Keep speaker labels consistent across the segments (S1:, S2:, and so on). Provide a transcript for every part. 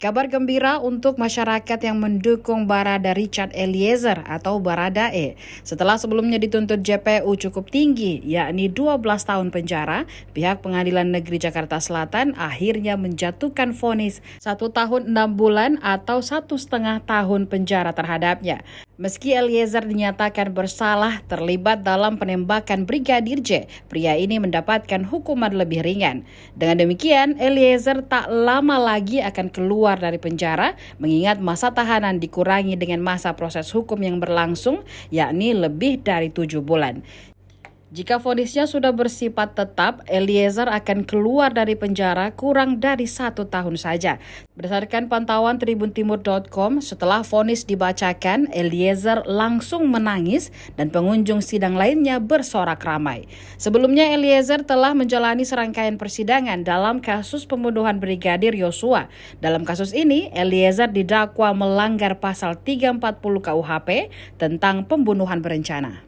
S1: Kabar gembira untuk masyarakat yang mendukung Barada Richard Eliezer atau Baradae. Setelah sebelumnya dituntut JPU cukup tinggi, yakni 12 tahun penjara, pihak Pengadilan Negeri Jakarta Selatan akhirnya menjatuhkan vonis 1 tahun 6 bulan atau 1,5 tahun penjara terhadapnya. Meski Eliezer dinyatakan bersalah terlibat dalam penembakan Brigadir J, pria ini mendapatkan hukuman lebih ringan. Dengan demikian, Eliezer tak lama lagi akan keluar dari penjara, mengingat masa tahanan dikurangi dengan masa proses hukum yang berlangsung, yakni lebih dari 7 bulan. Jika vonisnya sudah bersifat tetap, Eliezer akan keluar dari penjara kurang dari 1 tahun saja. Berdasarkan pantauan tribuntimur.com, setelah vonis dibacakan, Eliezer langsung menangis dan pengunjung sidang lainnya bersorak ramai. Sebelumnya, Eliezer telah menjalani serangkaian persidangan dalam kasus pembunuhan Brigadir Yosua. Dalam kasus ini, Eliezer didakwa melanggar pasal 340 KUHP tentang pembunuhan berencana.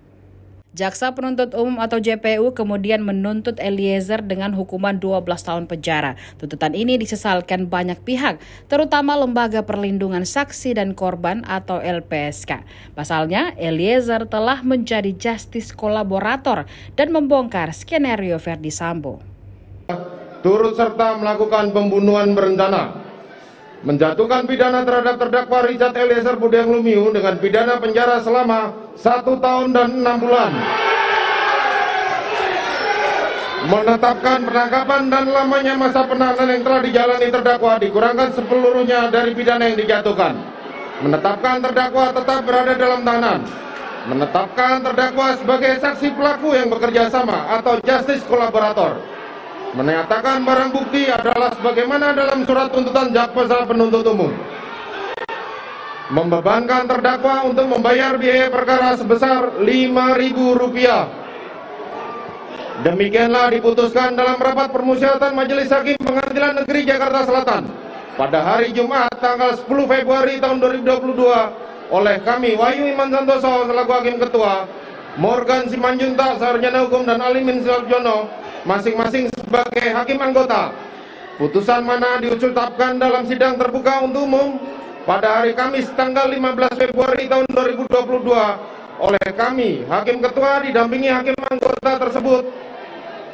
S1: Jaksa Penuntut Umum atau JPU kemudian menuntut Eliezer dengan hukuman 12 tahun penjara. Tuntutan ini disesalkan banyak pihak, terutama Lembaga Perlindungan Saksi dan Korban atau LPSK. Pasalnya, Eliezer telah menjadi justice kolaborator dan membongkar skenario Verdi Sambo.
S2: Turut serta melakukan pembunuhan berencana, menjatuhkan pidana terhadap terdakwa Richard Eliezer Budiang Lumiu dengan pidana penjara selama 1 tahun dan 6 bulan, menetapkan penangkapan dan lamanya masa penahanan yang telah dijalani terdakwa dikurangkan sepeluruhnya dari pidana yang dijatuhkan, menetapkan terdakwa tetap berada dalam tahanan, menetapkan terdakwa sebagai saksi pelaku yang bekerja sama atau justice kolaborator, menyatakan barang bukti adalah sebagaimana dalam surat tuntutan jaksa penuntut umum, membebankan terdakwa untuk membayar biaya perkara sebesar Rp5.000. Demikianlah diputuskan dalam rapat permusyawaratan Majelis Hakim Pengadilan Negeri Jakarta Selatan pada hari Jumat tanggal 10 Februari tahun 2022 oleh kami Wahyu Iman Santoso selaku Hakim Ketua, Morgan Simanjuntak Sarjana Hukum dan Alimin Suljono masing-masing sebagai Hakim Anggota. Putusan mana diucapkan dalam sidang terbuka untuk umum pada hari Kamis tanggal 15 Februari tahun 2022 oleh kami, Hakim Ketua didampingi Hakim Anggota tersebut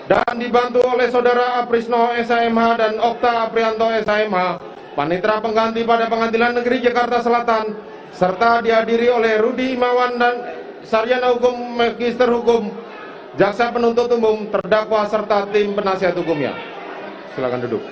S2: dan dibantu oleh Saudara Aprisno SHMH dan Okta Aprianto SHMH, Panitera Pengganti pada Pengadilan Negeri Jakarta Selatan, serta dihadiri oleh Rudi Imawan dan Sarjana Hukum Magister Hukum, Jaksa Penuntut Umum, terdakwa serta tim penasihat hukumnya. Silakan duduk.